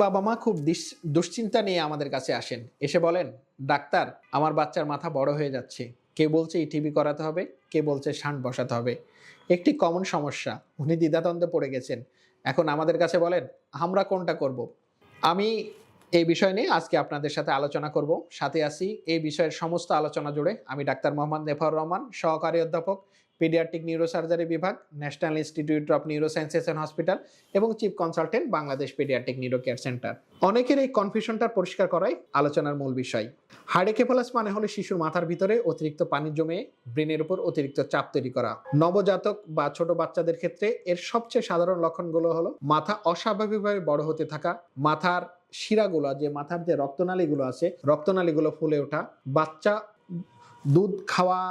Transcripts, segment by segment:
বাবা মা খুব দুশ্চিন্তা নিয়ে আমাদের কাছে আসেন, এসে বলেন, ডাক্তার আমার বাচ্চার মাথা বড় হয়ে যাচ্ছে, কে বলছে ইটিভি করাতে হবে, কে বলছে শান্ট বসাতে হবে। একটি কমন সমস্যা, উনি দ্বিধাদ্বন্দ্বে পড়ে গেছেন। এখন আমাদের কাছে বলেন আমরা কোনটা করব। আমি এই বিষয় নিয়ে আজকে আপনাদের সাথে আলোচনা করব। সাথে আছি এই বিষয়ের সমস্ত আলোচনা জুড়ে আমি ডাক্তার মোহাম্মদ নেফার রহমান, সহকারী অধ্যাপক, পিডিয়াট্রিক নিউরোসার্জারি বিভাগ, national institute of neurosciences and hospital এবং chief consultant, Bangladesh paediatric neuro care centre. অনেকের এই কনফিউশনটা পরিষ্কার করাই আলোচনার মূল বিষয়। হাইড্রোকেফালাস মানে হলো শিশুর মাথার ভিতরে অতিরিক্ত পানি জমে ব্রেনের উপর অতিরিক্ত চাপ তৈরি করা। নবজাতক বা ছোট বাচ্চাদের ক্ষেত্রে এর সবচেয়ে সাধারণ লক্ষণগুলো হলো মাথা অস্বাভাবিকভাবে বড় হতে থাকা, মাথার শিরাগুলো, যে মাথার যে রক্তনালীগুলো আছে, রক্তনালীগুলো ফুলে ওঠা, বাচ্চা দুধ খাওয়া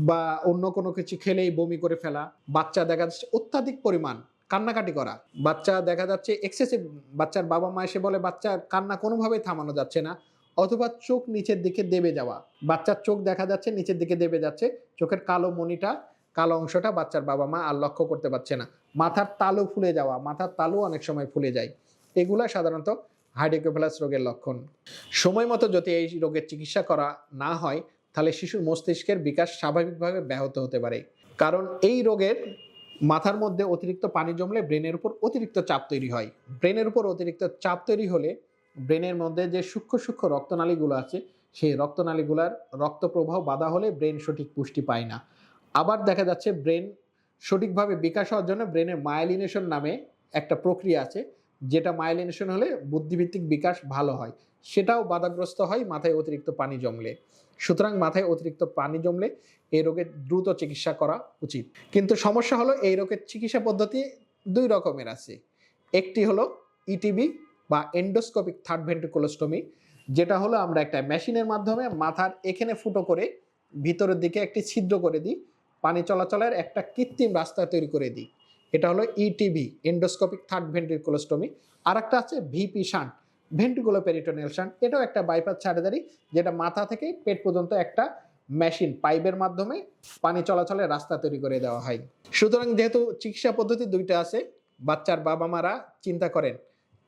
বা অন্য কোনো কিছু খেলেই বমি করে ফেলা, বাচ্চা দেখা যাচ্ছে অত্যাধিক পরিমাণ কান্নাকাটি করা, বাচ্চা দেখা যাচ্ছে এক্সেসিভ, বাচ্চার বাবা মা এসে বলে বাচ্চার কান্না কোনোভাবেই থামানো যাচ্ছে না, অথবা চোখ নিচের দিকে দেবে যাওয়া, বাচ্চার চোখ দেখা যাচ্ছে নিচের দিকে দেবে যাচ্ছে, চোখের কালো মণিটা, কালো অংশটা বাচ্চার বাবা মা আর লক্ষ্য করতে পারছে না, মাথার তালু ফুলে যাওয়া, মাথার তালু অনেক সময় ফুলে যায়। এগুলা সাধারণত হাইড্রোকেফালাস রোগের লক্ষণ। সময় মতো যদি এই রোগের চিকিৎসা করা না হয় তাহলে শিশুর মস্তিষ্কের বিকাশ স্বাভাবিকভাবে ব্যাহত হতে পারে। কারণ এই রোগের মাথার মধ্যে অতিরিক্ত পানি জমলে ব্রেনের উপর অতিরিক্ত চাপ তৈরি হয়। ব্রেনের উপর অতিরিক্ত চাপ তৈরি হলে ব্রেনের মধ্যে যে সূক্ষ্ম সূক্ষ্ম রক্তনালীগুলো আছে, সেই রক্তনালীগুলার রক্ত প্রবাহ বাধা হলে ব্রেন সঠিক পুষ্টি পায় না। আবার দেখা যাচ্ছে ব্রেন সঠিকভাবে বিকাশ হওয়ার জন্য ব্রেনে মায়েলিনেশন নামে একটা প্রক্রিয়া আছে, যেটা মায়েলিনেশন হলে বুদ্ধিভিত্তিক বিকাশ ভালো হয়, সেটাও বাধাগ্রস্ত হয় মাথায় অতিরিক্ত পানি জমলে। সুতরাং মাথায় অতিরিক্ত পানি জমলে এই রোগের দ্রুত চিকিৎসা করা উচিত। কিন্তু সমস্যা হলো এই রোগের চিকিৎসা পদ্ধতি দুই রকমের আছে। একটি হলো ইটিবি বা এন্ডোস্কোপিক থার্ড ভেন্ট্রিকুলোস্টমি, যেটা হলো আমরা একটা মেশিনের মাধ্যমে মাথার এখানে ফুটো করে ভিতরের দিকে একটি ছিদ্র করে দিই, পানি চলাচলের একটা কৃত্রিম রাস্তা তৈরি করে দিই। এটা হলো ইটিবি, এন্ডোস্কোপিক থার্ড ভেন্ট্রিকুলোস্টমি। আর একটা আছে ভিপি শান্ট, ভেন্ট্রিকুলো পেরিটোনিয়াল শান্ট। এটাও একটা বাইপাস সার্জারি, যেটা মাথা থেকে পেট পর্যন্ত একটা মেশিন পাইপের মাধ্যমে পানি চলাচলের রাস্তা তৈরি করে দেওয়া হয়। সুতরাং যেহেতু চিকিৎসা পদ্ধতি দুইটা আছে, বাচ্চার বাবা মারা চিন্তা করেন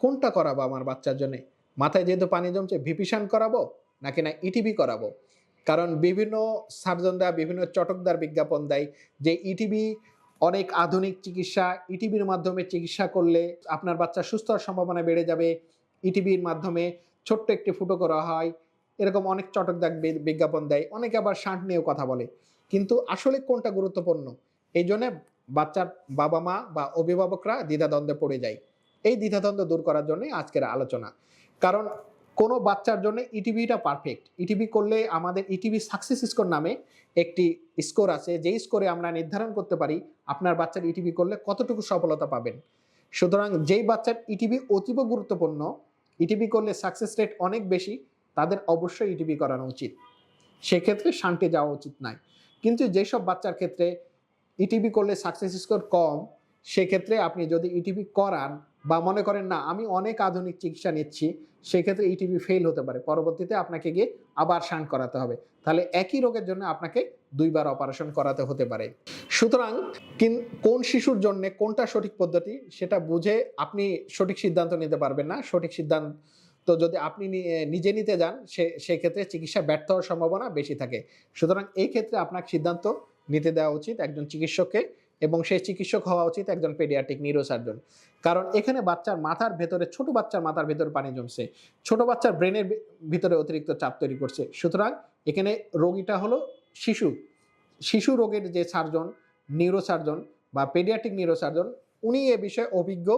কোনটা করাবো আমার বাচ্চার জন্য। মাথায় যেহেতু পানি জমছে, ভিপি শান্ট করাবো নাকি না ইটিবি করাবো। কারণ বিভিন্ন সার্জনরা বিভিন্ন চটকদার বিজ্ঞাপন দেয় যে ইটিবি অনেক আধুনিক চিকিৎসা, ইটিবির মাধ্যমে চিকিৎসা করলে আপনার বাচ্চা সুস্থ হওয়ার সম্ভাবনা বেড়ে যাবে, ইটিবির মাধ্যমে ছোট্ট একটি ফুটো করা হয়, এরকম অনেক চটকদার বিজ্ঞাপন দেয়। অনেকে আবার শান্ট নিয়েও কথা বলে, কিন্তু আসলে কোনটা গুরুত্বপূর্ণ, এই জন্য বাচ্চার বাবা মা বা অভিভাবকরা দ্বিধাদ্বন্দ্বে পড়ে যায়। এই দ্বিধাদ্বন্দ্ব দূর করার জন্য আজকের আলোচনা। কারণ কোনো বাচ্চার জন্য ইটিবিটা পারফেক্ট। ইটিবি করলে আমাদের ইটিবি সাকসেস স্কোর নামে একটি স্কোর আছে, যেই স্কোরে আমরা নির্ধারণ করতে পারি আপনার বাচ্চার ইটিবি করলে কতটুকু সফলতা পাবেন। সুতরাং যেই বাচ্চার ইটিবি অতীব গুরুত্বপূর্ণ, ইটিবি করলে সাকসেস রেট অনেক বেশি, তাদের অবশ্যই ইটিবি করানো উচিত। সেক্ষেত্রে শান্টে যাওয়া উচিত নয়। কিন্তু যেসব বাচ্চার ক্ষেত্রে ইটিবি করলে সাকসেস স্কোর কম, সেক্ষেত্রে আপনি যদি ইটিবি করান বা মনে করেন না আমি অনেক আধুনিক চিকিৎসা নিচ্ছি, সেক্ষেত্রে ইটিবি ফেল হতে পারে, পরবর্তীতে আপনাকে গিয়ে আবার শান্ট করাতে হবে। তাহলে একই রোগের জন্য আপনাকে দুইবার অপারেশন করাতে হতে পারে। সুতরাং কোন শিশুর জন্য কোনটা সঠিক পদ্ধতি সেটা বুঝে আপনি সঠিক সিদ্ধান্ত নিতে পারবেন না। সঠিক সিদ্ধান্ত যদি আপনি নিজে নিতে যান, সেক্ষেত্রে চিকিৎসা ব্যর্থ হওয়ার সম্ভাবনা বেশি থাকে। সুতরাং এই ক্ষেত্রে আপনাকে সিদ্ধান্ত নিতে দেওয়া উচিত একজন চিকিৎসককে, এবং সেই চিকিৎসক হওয়া উচিত একজন পেডিয়াট্রিক নিউরোসার্জন। কারণ এখানে বাচ্চার মাথার ভেতরে, ছোট বাচ্চার মাথার ভেতরে পানি জমছে, ছোট বাচ্চার ব্রেনের ভিতরে অতিরিক্ত চাপ তৈরি করছে। সুতরাং এখানে রোগীটা হলো শিশু। শিশু রোগের যে সার্জন, নিউরোসার্জন বা পেডিয়াট্রিক নিউরোসার্জন, উনি এ বিষয়ে অভিজ্ঞ,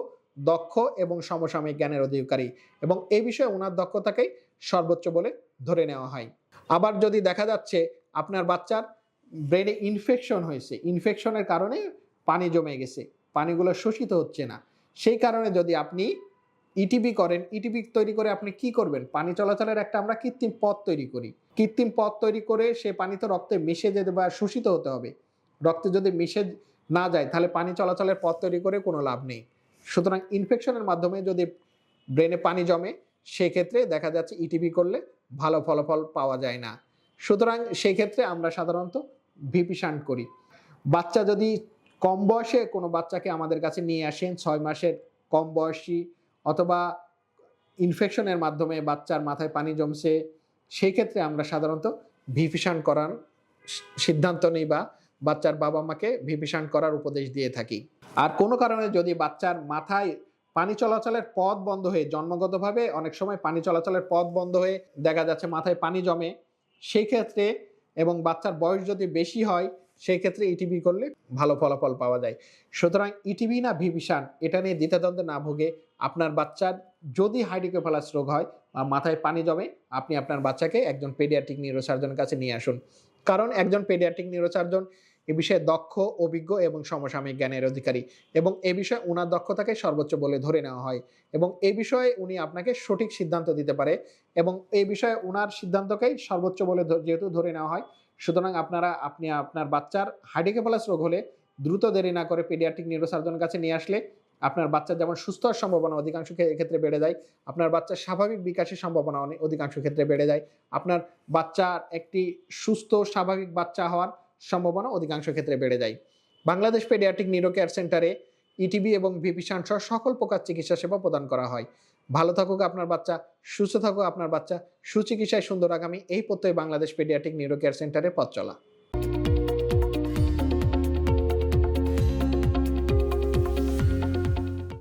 দক্ষ এবং সমসাময়িক জ্ঞানের অধিকারী, এবং এই বিষয়ে ওনার দক্ষতাকেই সর্বোচ্চ বলে ধরে নেওয়া হয়। আবার যদি দেখা যাচ্ছে আপনার বাচ্চার ব্রেনে ইনফেকশন হয়েছে, ইনফেকশনের কারণে পানি জমে গেছে, পানিগুলো শোষিত হচ্ছে না, সেই কারণে যদি আপনি ইটিবি করেন, ইটিবি তৈরি করে আপনি কি করবেন, পানি চলাচলের একটা আমরা কৃত্রিম পথ তৈরি করি। কৃত্রিম পথ তৈরি করে সে পানি তো রক্তে মিশে যেতে বা শোষিত হতে হবে। রক্তে যদি মিশে না যায় তাহলে পানি চলাচলের পথ তৈরি করে কোনো লাভ নেই। সুতরাং ইনফেকশনের মাধ্যমে যদি ব্রেনে পানি জমে, সেক্ষেত্রে দেখা যাচ্ছে ইটিবি করলে ভালো ফলাফল পাওয়া যায় না। সুতরাং সেই ক্ষেত্রে আমরা সাধারণত ভিপি শান্ট করি। বাচ্চা যদি কম বয়সে কোনো বাচ্চাকে আমাদের কাছে নিয়ে আসেন, 6 মাসের কম বয়সী অথবা ইনফেকশনের মাধ্যমে বাচ্চার মাথায় পানি জমছে, সেই ক্ষেত্রে আমরা সাধারণত ভিপিসান করার সিদ্ধান্ত নিই বা বাচ্চার বাবা-মাকে ভিপিসান করার উপদেশ দিয়ে থাকি। আর কোনো কারণে যদি বাচ্চার মাথায় পানি চলাচলের পথ বন্ধ হয়ে জন্মগতভাবে অনেক সময় পানি চলাচলের পথ বন্ধ হয়ে দেখা যাচ্ছে মাথায় পানি জমে, সেই ক্ষেত্রে এবং বাচ্চার বয়স যদি বেশি হয় সেই ক্ষেত্রে ইটিবি করলে ভালো ফলাফল পাওয়া যায়। সুতরাং ইটিবি না ভিপিসান এটা নিয়ে দ্বিধাদ্বন্দ্বে না ভুগে আপনার বাচ্চার যদি হাইড্রোকেফালাস রোগ হয় বা মাথায় পানি জমে, আপনি আপনার বাচ্চাকে একজন পেডিয়াট্রিক নিউরোসার্জনের কাছে নিয়ে আসুন। কারণ একজন পেডিয়াট্রিক নিউরোসার্জন এ বিষয়ে দক্ষ, অভিজ্ঞ এবং সমসাময়িক জ্ঞানের অধিকারী এবং এ বিষয়ে উনার দক্ষতাকে সর্বোচ্চ বলে ধরে নেওয়া হয় এবং এই বিষয়ে উনি আপনাকে সঠিক সিদ্ধান্ত দিতে পারে এবং এই বিষয়ে উনার সিদ্ধান্তকেই সর্বোচ্চ বলে যেহেতু ধরে নেওয়া হয়, সুতরাং আপনি আপনার বাচ্চার হাইড্রোকেফালাস রোগ হলে দ্রুত দেরি না করে পেডিয়াট্রিক নিউরোসার্জনের কাছে নিয়ে আসলে আপনার বাচ্চার যেমন সুস্থ হওয়ার সম্ভাবনা অধিকাংশ ক্ষেত্রে বেড়ে যায়, আপনার বাচ্চার স্বাভাবিক বিকাশের সম্ভাবনা অধিকাংশ ক্ষেত্রে বেড়ে যায়, আপনার বাচ্চার একটি সুস্থ স্বাভাবিক বাচ্চা হওয়ার সম্ভাবনা অধিকাংশ ক্ষেত্রে বেড়ে যায়। বাংলাদেশ পেডিয়াট্রিক নিউরো কেয়ার সেন্টারে ইটিবি এবং ভিপিসান সহ সকল প্রকার চিকিৎসা সেবা প্রদান করা হয়। ভালো থাকুক আপনার বাচ্চা, সুস্থ থাকুক আপনার বাচ্চা, সুচিকিৎসায় সুন্দর আগামী, এই প্রত্যয় বাংলাদেশ পেডিয়াট্রিক নিউরো কেয়ার সেন্টারে পথ চলা।